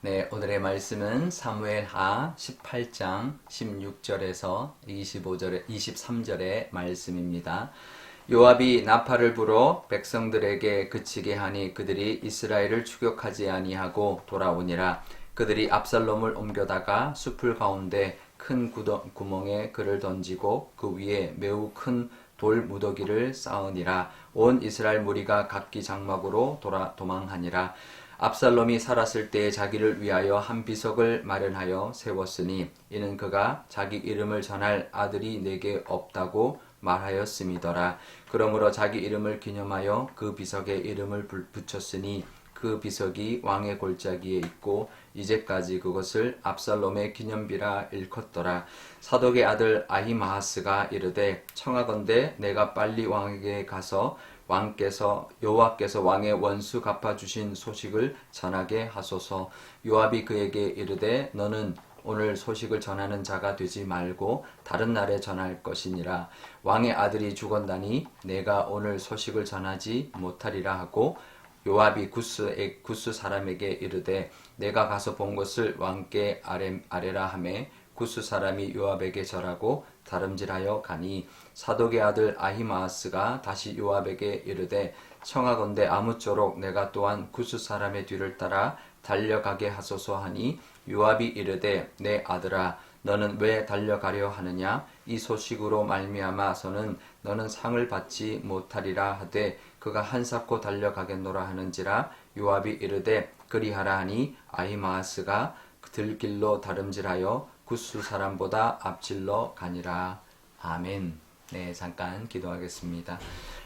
네, 오늘의 말씀은 사무엘하 18장 16절에서 23절의 말씀입니다. 요압이 나팔을 불어 백성들에게 그치게 하니 그들이 이스라엘을 추격하지 아니하고 돌아오니라. 그들이 압살롬을 옮겨다가 숲을 가운데 큰 구멍에 그를 던지고 그 위에 매우 큰 돌 무더기를 쌓으니라. 온 이스라엘 무리가 각기 장막으로 도망하니라. 압살롬이 살았을 때에 자기를 위하여 한 비석을 마련하여 세웠으니 이는 그가 자기 이름을 전할 아들이 내게 없다고 말하였음이더라. 그러므로 자기 이름을 기념하여 그 비석에 이름을 붙였으니 그 비석이 왕의 골짜기에 있고 이제까지 그것을 압살롬의 기념비라 일컫더라. 사독의 아들 아히마하스가 이르되 청하건대 내가 빨리 왕에게 가서 여호와께서 왕의 원수 갚아주신 소식을 전하게 하소서. 요압이 그에게 이르되 너는 오늘 소식을 전하는 자가 되지 말고 다른 날에 전할 것이니라. 왕의 아들이 죽었나니 내가 오늘 소식을 전하지 못하리라 하고 요압이 구스 사람에게 이르되 내가 가서 본 것을 왕께 아뢰라 하매 구스 사람이 요압에게 절하고 다름질하여 가니 사독의 아들 아히마아스가 다시 요압에게 이르되 청하건대 아무쪼록 내가 또한 구스 사람의 뒤를 따라 달려가게 하소서 하니 요압이 이르되 내 아들아 너는 왜 달려가려 하느냐? 이 소식으로 말미암아서는 너는 상을 받지 못하리라 하되 그가 한사코 달려가겠노라 하는지라. 요압이 이르되 그리하라 하니 아히마아스가 들길로 다름질하여 구스 사람보다 앞질러 가니라. 아멘. 네, 잠깐 기도하겠습니다.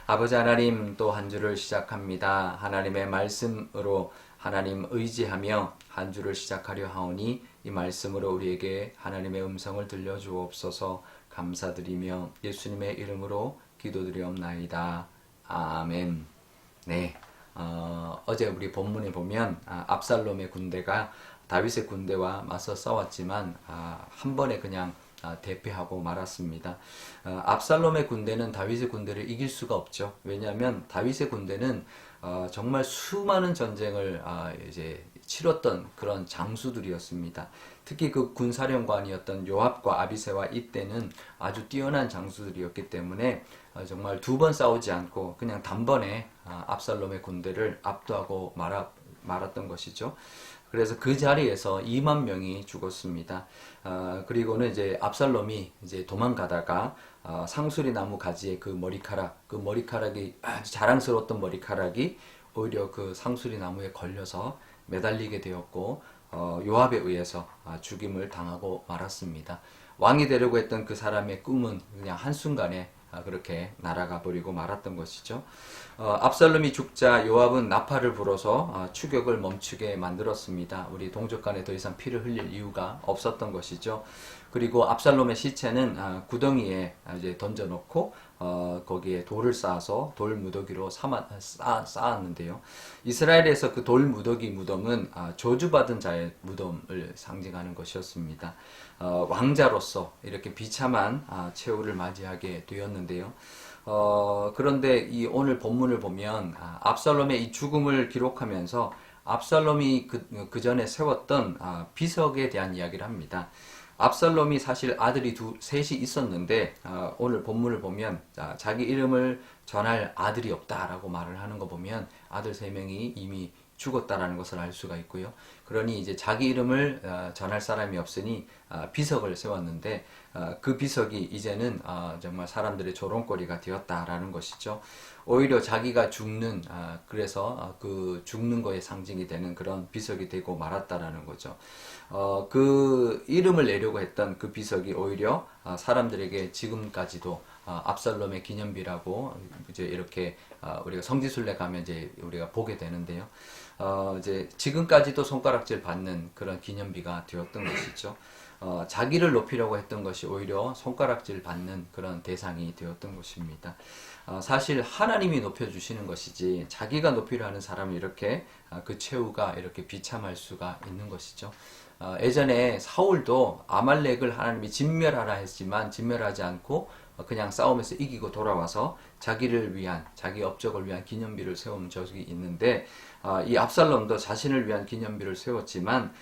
아버지 하나님, 또 한 주를 시작합니다. 하나님의 말씀으로 하나님 의지하며 한 주를 시작하려 하오니 이 말씀으로 우리에게 하나님의 음성을 들려주옵소서. 감사드리며 예수님의 이름으로 기도드리옵나이다. 아멘. 네, 어제 우리 본문에 보면 압살롬의 군대가 다윗의 군대와 맞서 싸웠지만 한 번에 그냥 대패하고 말았습니다. 압살롬의 군대는 다윗의 군대를 이길 수가 없죠. 왜냐하면 다윗의 군대는 정말 수많은 전쟁을 이제 치렀던 그런 장수들이었습니다. 특히 그 군사령관이었던 요압과 아비새와 이때는 아주 뛰어난 장수들이었기 때문에 정말 두 번 싸우지 않고 그냥 단번에 압살롬의 군대를 압도하고 말았던 것이죠. 그래서 그 자리에서 2만 명이 죽었습니다. 그리고는 이제 압살롬이 이제 도망가다가 상수리 나무 가지의 그 머리카락이 아주 자랑스러웠던 머리카락이 오히려 그 상수리 나무에 걸려서 매달리게 되었고 요압에 의해서 죽임을 당하고 말았습니다. 왕이 되려고 했던 그 사람의 꿈은 그냥 한순간에 그렇게 날아가 버리고 말았던 것이죠. 압살롬이 죽자 요압은 나팔을 불어서 추격을 멈추게 만들었습니다. 우리 동족 간에 더 이상 피를 흘릴 이유가 없었던 것이죠. 그리고 압살롬의 시체는 구덩이에 이제 던져놓고 거기에 돌을 쌓아서 돌 무더기로 쌓았는데요. 이스라엘에서 그 돌 무더기 무덤은 저주받은 자의 무덤을 상징하는 것이었습니다. 왕자로서 이렇게 비참한 최후를 맞이하게 되었는데요. 그런데 이 오늘 본문을 보면 압살롬의 이 죽음을 기록하면서 압살롬이 그 전에 세웠던 비석에 대한 이야기를 합니다. 압살롬이 사실 아들이 셋이 있었는데 오늘 본문을 보면 자기 이름을 전할 아들이 없다라고 말을 하는 거 보면 아들 3명이 이미 죽었다라는 것을 알 수가 있고요. 그러니 이제 자기 이름을 전할 사람이 없으니 비석을 세웠는데 그 비석이 이제는 정말 사람들의 조롱거리가 되었다라는 것이죠. 오히려 자기가 죽는 그래서 그 죽는 거에 상징이 되는 그런 비석이 되고 말았다라는 거죠. 그 이름을 내려고 했던 그 비석이 오히려 사람들에게 지금까지도 압살롬의 기념비라고 이제 이렇게 우리가 성지순례 가면 이제 우리가 보게 되는데요. 이제 지금까지도 손가락질 받는 그런 기념비가 되었던 것이죠. 자기를 높이려고 했던 것이 오히려 손가락질 받는 그런 대상이 되었던 것입니다. 사실 하나님이 높여주시는 것이지 자기가 높이려 하는 사람은 이렇게 그 최후가 이렇게 비참할 수가 있는 것이죠. 예전에 사울도 아말렉을 하나님이 진멸하라 했지만 진멸하지 않고 그냥 싸움에서 이기고 돌아와서 자기를 위한, 자기 업적을 위한 기념비를 세운 적이 있는데, 이 압살롬도 자신을 위한 기념비를 세웠지만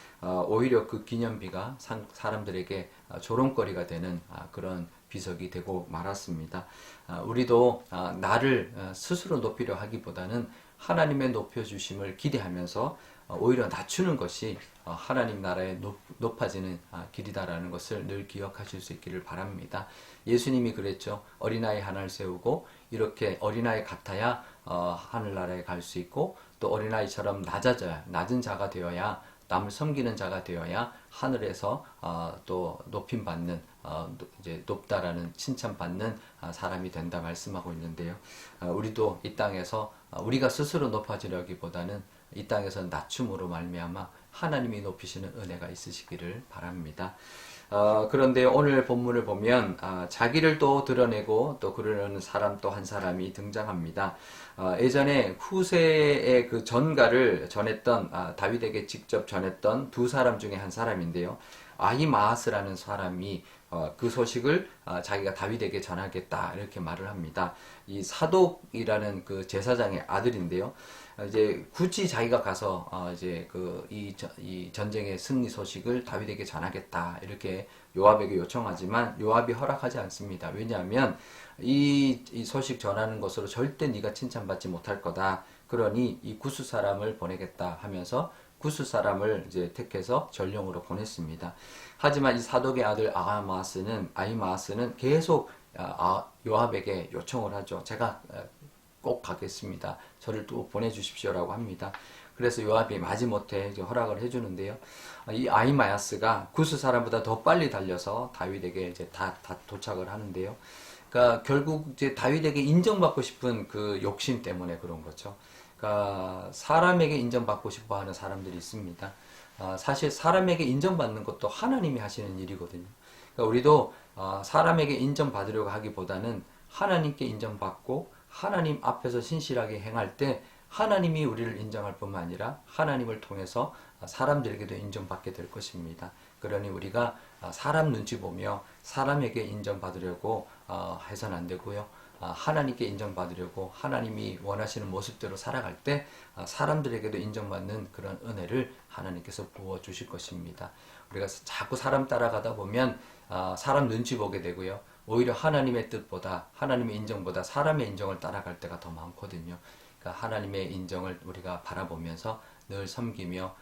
오히려 그 기념비가 사람들에게 조롱거리가 되는 그런 비석이 되고 말았습니다. 우리도 나를 스스로 높이려 하기보다는 하나님의 높여주심을 기대하면서 오히려 낮추는 것이 하나님 나라의 높아지는 길이다라는 것을 늘 기억하실 수 있기를 바랍니다. 예수님이 그랬죠. 어린아이 하나를 세우고 이렇게 어린아이 같아야 하늘나라에 갈 수 있고, 또 어린아이처럼 낮아져야, 낮은 자가 되어야, 남을 섬기는 자가 되어야 하늘에서 또 높임 받는, 이제 높다라는 칭찬받는 사람이 된다 말씀하고 있는데요. 우리도 이 땅에서 우리가 스스로 높아지려기보다는 이 땅에서 낮춤으로 말미암아 하나님이 높이시는 은혜가 있으시기를 바랍니다. 그런데 오늘 본문을 보면 자기를 또 드러내고 또 그러려는 사람 또 한 사람이 등장합니다. 예전에 후세의 그 전가를 전했던, 다윗에게 직접 전했던 두 사람 중에 한 사람인데요. 아히마아스라는 사람이 그 소식을 자기가 다윗에게 전하겠다 이렇게 말을 합니다. 이 사독이라는 그 제사장의 아들인데요. 이제 굳이 자기가 가서 이제 이 전쟁의 승리 소식을 다윗에게 전하겠다 이렇게 요압에게 요청하지만 요압이 허락하지 않습니다. 왜냐하면 이 소식 전하는 것으로 절대 네가 칭찬받지 못할 거다. 그러니 이 구스 사람을 보내겠다 하면서 구스 사람을 이제 택해서 전령으로 보냈습니다. 하지만 이 사독의 아들 아히마아스는 계속 요압에게 요청을 하죠. 제가 꼭 가겠습니다. 저를 또 보내주십시오라고 합니다. 그래서 요압이 마지못해 허락을 해주는데요. 이 아히마아스가 구스 사람보다 더 빨리 달려서 다윗에게 이제 다 도착을 하는데요. 그러니까 결국 이제 다윗에게 인정받고 싶은 그 욕심 때문에 그런 거죠. 그러니까 사람에게 인정받고 싶어 하는 사람들이 있습니다. 사실 사람에게 인정받는 것도 하나님이 하시는 일이거든요. 그러니까 우리도 사람에게 인정받으려고 하기보다는 하나님께 인정받고 하나님 앞에서 신실하게 행할 때 하나님이 우리를 인정할 뿐만 아니라 하나님을 통해서 사람들에게도 인정받게 될 것입니다. 그러니 우리가 사람 눈치 보며 사람에게 인정받으려고 해서는 안 되고요. 하나님께 인정받으려고 하나님이 원하시는 모습대로 살아갈 때 사람들에게도 인정받는 그런 은혜를 하나님께서 부어주실 것입니다. 우리가 자꾸 사람 따라가다 보면 사람 눈치 보게 되고요. 오히려 하나님의 뜻보다 하나님의 인정보다 사람의 인정을 따라갈 때가 더 많거든요. 그러니까 하나님의 인정을 우리가 바라보면서 늘 섬기며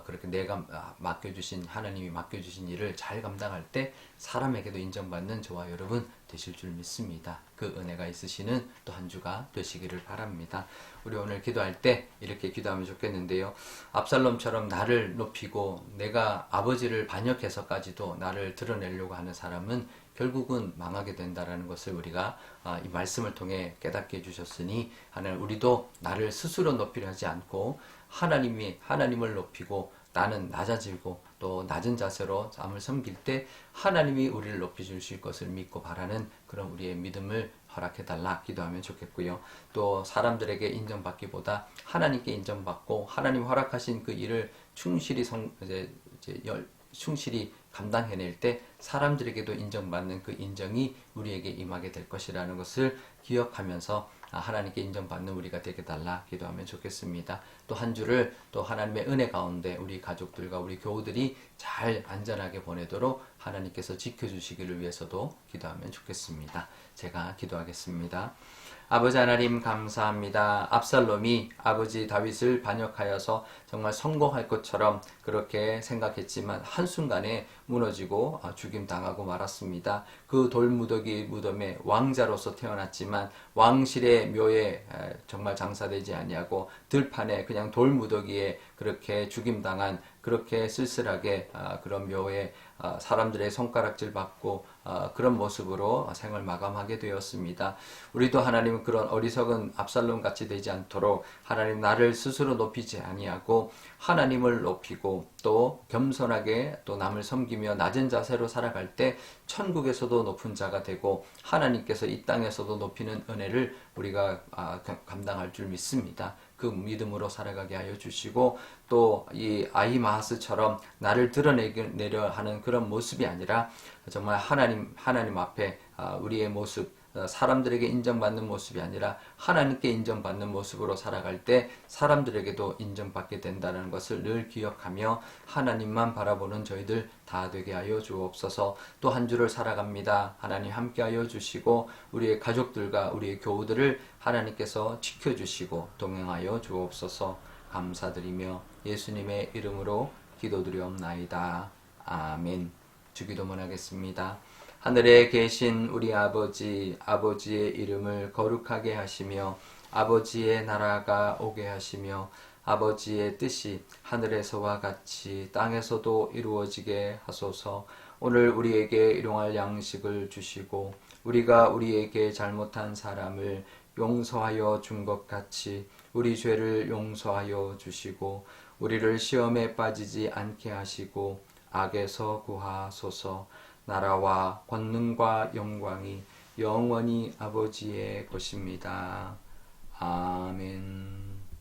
그렇게 내가 맡겨주신 하나님이 맡겨주신 일을 잘 감당할 때 사람에게도 인정받는 저와 여러분 되실 줄 믿습니다. 그 은혜가 있으시는 또 한 주가 되시기를 바랍니다. 우리 오늘 기도할 때 이렇게 기도하면 좋겠는데요. 압살롬처럼 나를 높이고 내가 아버지를 반역해서까지도 나를 드러내려고 하는 사람은 결국은 망하게 된다라는 것을 우리가 이 말씀을 통해 깨닫게 해주셨으니 하나님 우리도 나를 스스로 높이려 하지 않고 하나님을 높이고 나는 낮아지고 또 낮은 자세로 남을 섬길 때 하나님이 우리를 높여 주실 것을 믿고 바라는 그런 우리의 믿음을 허락해달라 기도하면 좋겠고요. 또 사람들에게 인정받기보다 하나님께 인정받고 하나님 허락하신 그 일을 충실히 충실히 감당해낼 때 사람들에게도 인정받는 그 인정이 우리에게 임하게 될 것이라는 것을 기억하면서 하나님께 인정받는 우리가 되게 달라 기도하면 좋겠습니다. 또 한 주를 또 하나님의 은혜 가운데 우리 가족들과 우리 교우들이 잘 안전하게 보내도록 하나님께서 지켜주시기를 위해서도 기도하면 좋겠습니다. 제가 기도하겠습니다. 아버지 하나님 감사합니다. 압살롬이 아버지 다윗을 반역하여서 정말 성공할 것처럼 그렇게 생각했지만 한순간에 무너지고 죽임당하고 말았습니다. 그 돌무더기 무덤에 왕자로서 태어났지만 왕실의 묘에 정말 장사되지 아니하고 들판에 그냥 돌무더기에 그렇게 죽임당한 그렇게 쓸쓸하게 그런 묘에 사람들의 손가락질 받고 그런 모습으로 생을 마감하게 되었습니다. 우리도 하나님은 그런 어리석은 압살롬 같이 되지 않도록 하나님 나를 스스로 높이지 아니하고 하나님을 높이고 또 겸손하게 또 남을 섬기며 낮은 자세로 살아갈 때 천국에서도 높은 자가 되고 하나님께서 이 땅에서도 높이는 은혜를 우리가 감당할 줄 믿습니다. 그 믿음으로 살아가게 하여 주시고 또 이 아히마아스처럼 나를 드러내려 하는 그런 모습이 아니라 정말 하나님 앞에 우리의 모습, 사람들에게 인정받는 모습이 아니라 하나님께 인정받는 모습으로 살아갈 때 사람들에게도 인정받게 된다는 것을 늘 기억하며 하나님만 바라보는 저희들 다 되게 하여 주옵소서. 또 한 주를 살아갑니다. 하나님 함께하여 주시고 우리의 가족들과 우리의 교우들을 하나님께서 지켜주시고 동행하여 주옵소서. 감사드리며 예수님의 이름으로 기도드리옵나이다. 아멘. 주기도문 하겠습니다. 하늘에 계신 우리 아버지, 아버지의 이름을 거룩하게 하시며 아버지의 나라가 오게 하시며 아버지의 뜻이 하늘에서와 같이 땅에서도 이루어지게 하소서. 오늘 우리에게 일용할 양식을 주시고 우리가 우리에게 잘못한 사람을 용서하여 준 것 같이 우리 죄를 용서하여 주시고 우리를 시험에 빠지지 않게 하시고 악에서 구하소서. 나라와 권능과 영광이 영원히 아버지의 것입니다. 아멘.